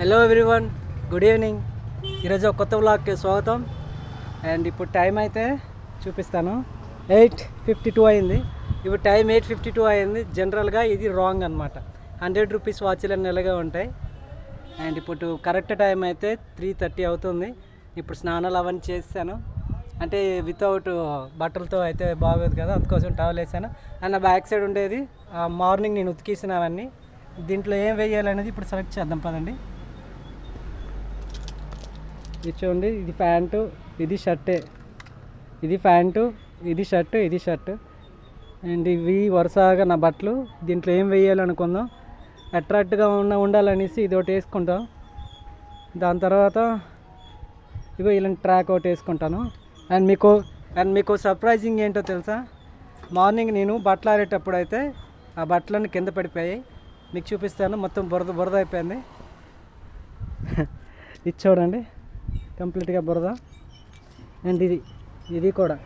Hello everyone, good evening. ఈరోజు ఒక కొత్త వ్లాగ్కి స్వాగతం. అండ్ ఇప్పుడు టైం అయితే చూపిస్తాను. 8:52 అయింది. ఇప్పుడు టైం 8:52 అయింది. జనరల్గా ఇది రాంగ్ అనమాట. 100 రూపీస్ వాచ్లు నెలగా ఉంటాయి. అండ్ ఇప్పుడు కరెక్ట్ టైం అయితే 3:30 అవుతుంది. ఇప్పుడు స్నానాలు అవన్నీ చేశాను. అంటే వితౌట్ బట్టలతో అయితే బాగోదు కదా, అందుకోసం టవల్ వేసాను. అండ్ నా బ్యాక్ సైడ్ ఉండేది మార్నింగ్ నేను ఉతికేసినవన్నీ. దీంట్లో ఏం వేయాలనేది ఇప్పుడు సెలెక్ట్ చేద్దాం పదండి. ఇది చూడండి, ఇది ప్యాంటు, ఇది షర్టే. ఇది ప్యాంటు, ఇది షర్టు, ఇది షర్టు. అండ్ ఇవి వరుసగా నా బట్టలు. దీంట్లో ఏం వేయాలనుకుందాం, అట్రాక్ట్గా ఉండాలనేసి ఇది ఒకటి వేసుకుంటాం. దాని తర్వాత ఇగో ఇలాంటి ట్రాక్ ఒకటి వేసుకుంటాను. అండ్ మీకు సర్ప్రైజింగ్ ఏంటో తెలుసా, మార్నింగ్ నేను బట్టలు ఆరేటప్పుడు అయితే ఆ బట్టలన్నీ కింద పడిపోయాయి. మీకు చూపిస్తాను. మొత్తం బురద అయిపోయింది. ఇది చూడండి, కంప్లీట్గా బురద. అండ్ ఇది కూడా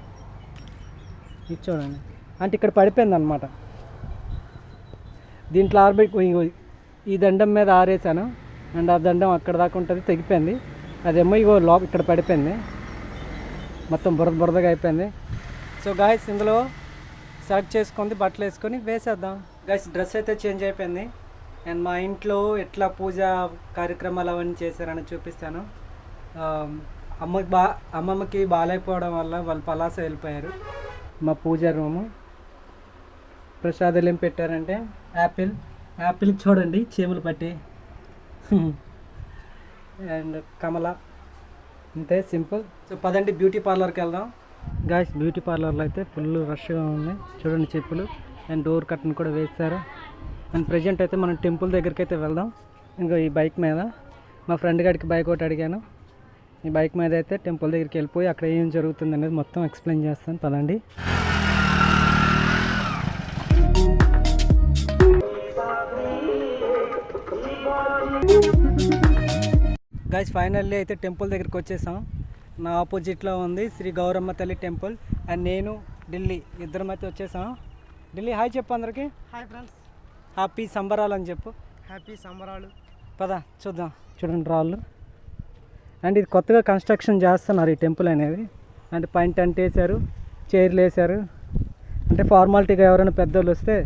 ఇది చూడండి, అంటే ఇక్కడ పడిపోయింది అనమాట. దీంట్లో ఈ దండం మీద ఆరేసాను. అండ్ ఆ దండం అక్కడ దాకా ఉంటుంది, తెగిపోయింది. అదేమో ఇక్కడ పడిపోయింది, మొత్తం బురదగా అయిపోయింది. సో గాయస్, ఇందులో సెలెక్ట్ చేసుకొని బట్టలు వేసుకొని వేసేద్దాం. గాయస్, డ్రెస్ అయితే చేంజ్ అయిపోయింది. అండ్ మా ఇంట్లో ఎట్లా పూజ కార్యక్రమాలు అవన్నీ చేశారని చూపిస్తాను. అమ్మమ్మకి బాగాలేకపోవడం వల్ల వాళ్ళు పలాస వెళ్ళిపోయారు. మా పూజ రూము ప్రసాదాలు ఏం పెట్టారంటే యాపిల్ చూడండి, చీమలు పట్టి. అండ్ కమల, అంతే సింపుల్. సో పదండి బ్యూటీ పార్లర్కి వెళ్దాం. గాయస్, బ్యూటీ పార్లర్లో అయితే ఫుల్ రష్గా ఉంది. చూడండి, చెప్పులు అండ్ డోర్ కర్టన్ కూడా వేస్తారు. అండ్ ప్రజెంట్ అయితే మనం టెంపుల్ దగ్గరికి అయితే వెళ్దాం. ఇంకా ఈ బైక్ మీద మా ఫ్రెండ్ గారికి బైక్ ఒకటి అడిగాను. ఈ బైక్ మీద అయితే టెంపుల్ దగ్గరికి వెళ్ళిపోయి అక్కడ ఏం జరుగుతుంది అనేది మొత్తం ఎక్స్ప్లెయిన్ చేస్తాను. పదండి. గైస్, ఫైనల్లీ అయితే టెంపుల్ దగ్గరికి వచ్చేసాం. నా ఆపోజిట్లో ఉంది శ్రీ గౌరమ్మ తల్లి టెంపుల్. అండ్ నేను ఢిల్లీ ఇద్దరం అయితే వచ్చేసాం. ఢిల్లీ హాయ్ చెప్పు అందరికి. హాయ్ ఫ్రెండ్స్, హ్యాపీ సంబరాలు అని చెప్పు. హ్యాపీ సంబరాలు. పద చూద్దాం. చూడండి రాళ్ళు. అండ్ ఇది కొత్తగా కన్స్ట్రక్షన్ చేస్తున్నారు ఈ టెంపుల్ అనేది. అంటే పైన టెంట్ వేసారు, చైర్లు వేసారు. అంటే ఫార్మాలిటీగా ఎవరైనా పెద్దోళ్ళు వస్తే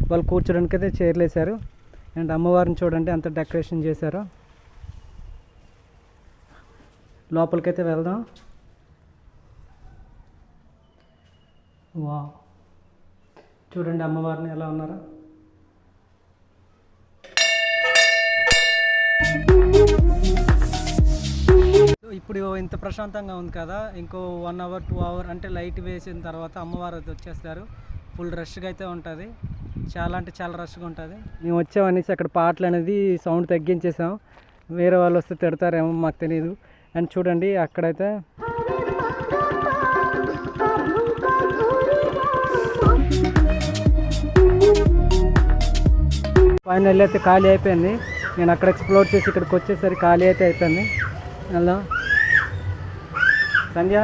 వాళ్ళు కూర్చోడానికి అయితే చైర్లు వేసారు. అండ్ అమ్మవారిని చూడండి అంత డెకరేషన్ చేశారు. లోపలికైతే వెళ్దాం. వా, చూడండి అమ్మవారిని ఎలా ఉన్నారో. ఇప్పుడు ఇంత ప్రశాంతంగా ఉంది కదా, ఇంకో 1 అవర్ 2 అవర్ అంటే లైట్ వేసిన తర్వాత అమ్మవారు అయితే వచ్చేస్తారు. ఫుల్ రష్గా అయితే ఉంటుంది, చాలా అంటే చాలా రష్గా ఉంటుంది. మేము వచ్చామనేసి అక్కడ పాటలు అనేది సౌండ్ తగ్గించేసాం. వేరే వాళ్ళు వస్తే తిడతారేమో మాకు తెలియదు. అండ్ చూడండి అక్కడైతే ఫైనల్ అయితే ఖాళీ అయిపోయింది. నేను అక్కడ ఎక్స్ప్లోర్ చేసి ఇక్కడికి వచ్చేసరికి ఖాళీ అయితే అయిపోయింది. వెళ్దాం. సంధ్య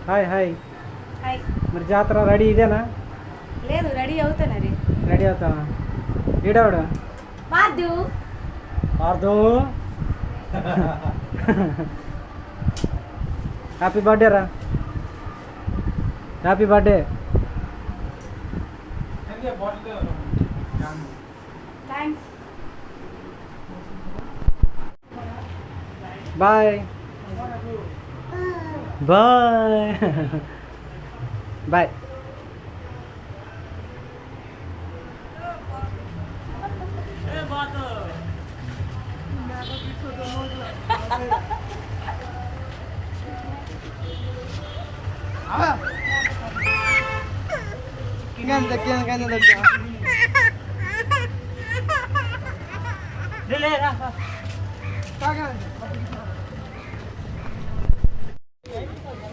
హాయ్. హాయ్. మరి జాతర రెడీ ఇదేనా? లేదు, రెడీ అవుతాను. రెడీ అవుతావా? ఈడావిడ పార్దు. హ్యాపీ బర్త్డే రా, happy birthday. Bye bye bye.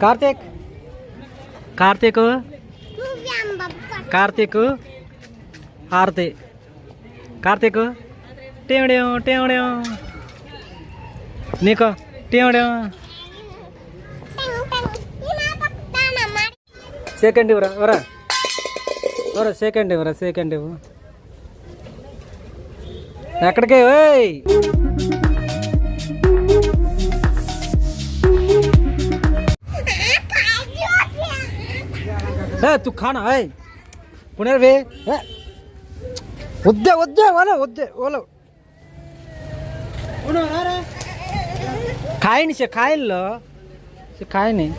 Karthik హారతి. కార్తీక్ టేవడం నీకు టేవడం. సెకండ్ ఇవ్వరా సెకండ్ ఇవ్వు. ఎక్కడికి? तू खाना है पुनर्वे वद्दे वद्दे वाला वद्दे वाला खाए नहीं से खाए लो से खाए नहीं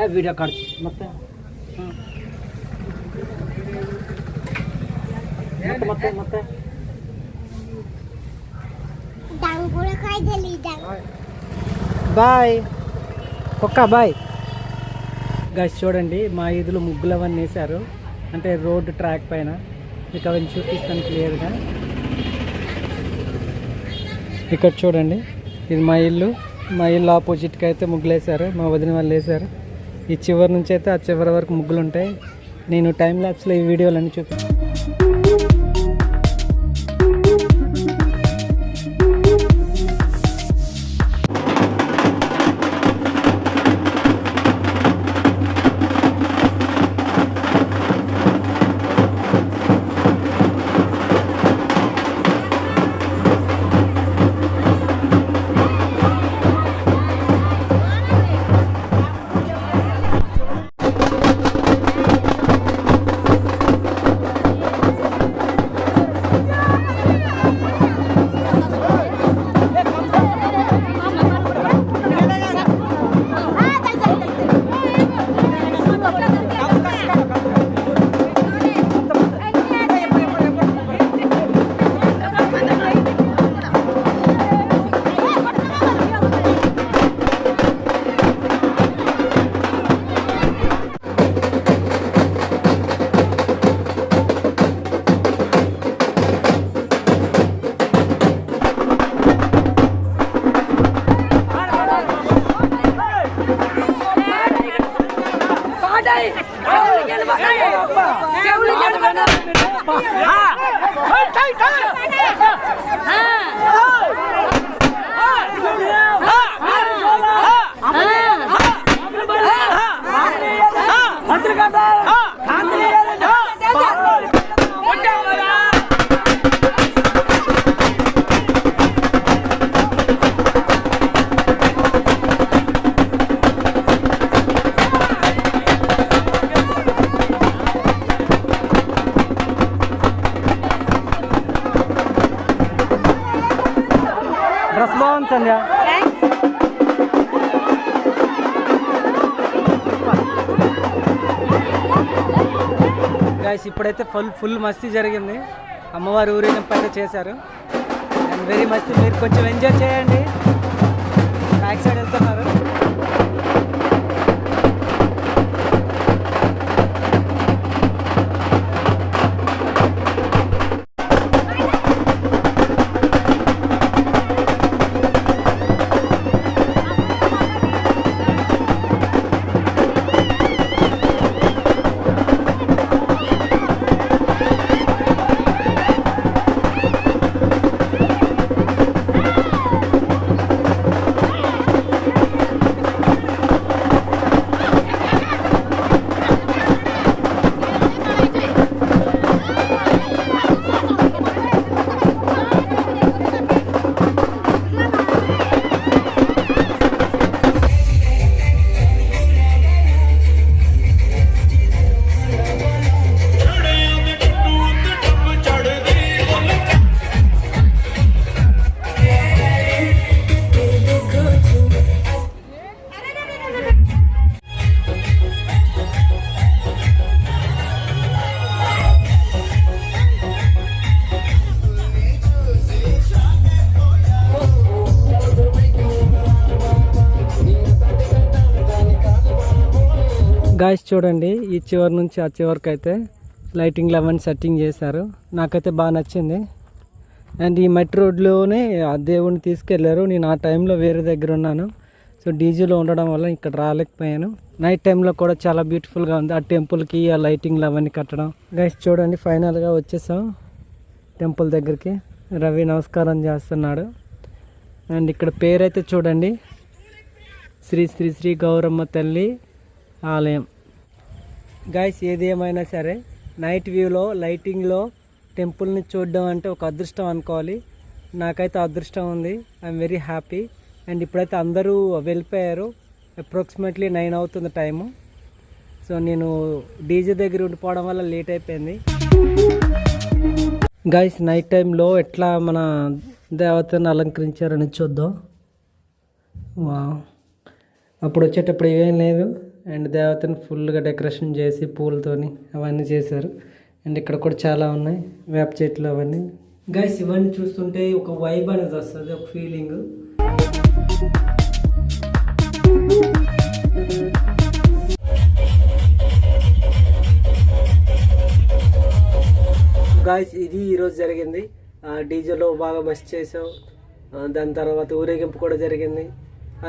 वीडियो काट ಮತ್ತೆ ಮತ್ತೆ ಮತ್ತೆ బాయ్ ఒక్క బాయ్ గైస్ చూడండి మా ఈదులు ముగ్గులు అవన్నీ వేశారు అంటే రోడ్డు ట్రాక్ పైన మీకు అవన్నీ చూపిస్తాను క్లియర్గా ఇక్కడ చూడండి ఇది మా ఇల్లు ఆపోజిట్కి అయితే ముగ్గులు వేశారు మా వదిన వాళ్ళు వేశారు ఈ చివరి నుంచి అయితే ఆ చివరి వరకు ముగ్గులు ఉంటాయి నేను టైం ల్యాప్స్లో ఈ వీడియోలన్నీ చూపిస్తాను డ్రెస్ బాగుంది సంధ్య గైస్ ఇప్పుడైతే ఫుల్ మస్తీ జరిగింది అమ్మవారి ఊరేగింపు అయితే చేశారు అండ్ వెరీ మస్తీ మీరు కొంచెం ఎంజాయ్ చేయండి బ్యాక్ సైడ్ వెళ్తున్నారు గాయస్ చూడండి ఈ చివరి నుంచి ఆ చివరికి అయితే లైటింగ్ అవన్నీ సెట్టింగ్ చేశారు నాకైతే బాగా నచ్చింది అండ్ ఈ మట్టి రోడ్లోనే ఆ దేవుడిని తీసుకెళ్లారు నేను ఆ టైంలో వేరే దగ్గర ఉన్నాను సో డీజీలో ఉండడం వల్ల ఇక్కడ రాలేకపోయాను నైట్ టైంలో కూడా చాలా బ్యూటిఫుల్గా ఉంది ఆ టెంపుల్కి ఆ లైటింగ్లు అవన్నీ కట్టడం గాయస్ చూడండి ఫైనల్గా వచ్చేసాం టెంపుల్ దగ్గరికి రవి నమస్కారం చేస్తున్నాడు అండ్ ఇక్కడ పేరైతే చూడండి శ్రీ శ్రీ శ్రీ గౌరమ్మ తల్లి ఆలయం గాయస్ ఏది ఏమైనా సరే నైట్ వ్యూలో లైటింగ్లో టెంపుల్ని చూడడం అంటే ఒక అదృష్టం అనుకోవాలి నాకైతే అదృష్టం ఉంది. I'm very happy. అండ్ ఇప్పుడైతే అందరూ వెళ్ళిపోయారు. అప్రాక్సిమేట్లీ 9 అవుతుంది టైము. సో నేను డీజే దగ్గర ఉండిపోవడం వల్ల లేట్ అయిపోయింది. గైస్, నైట్ టైంలో ఎట్లా మన దేవతను అలంకరించారని చూద్దాం. వా, అప్పుడు వచ్చేటప్పుడు ఏం లేదు. అండ్ దేవతను ఫుల్గా డెకరేషన్ చేసి పూలతోని అవన్నీ చేశారు. అండ్ ఇక్కడ కూడా చాలా ఉన్నాయి, వేప చెట్లు అవన్నీ. గైస్, ఇవన్నీ చూస్తుంటే ఒక వైబ్ అనేది వస్తుంది, ఒక ఫీలింగ్. గాయస్, ఇది ఈరోజు జరిగింది. డీజేలో బాగా మస్త్ చేసాం. దాని తర్వాత ఊరేగింపు కూడా జరిగింది.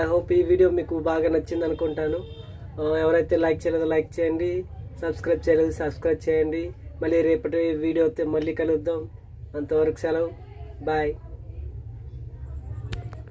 ఐ హోప్ ఈ వీడియో మీకు బాగా నచ్చింది అనుకుంటాను. ఎవరైతే లైక్ చేయలేదో లైక్ చేయండి, సబ్స్క్రైబ్ చేయలేదు సబ్స్క్రైబ్ చేయండి. మళ్ళీ రేపటి వీడియోతో మళ్ళీ కలుద్దాం. అంతవరకు సెలవు, బాయ్.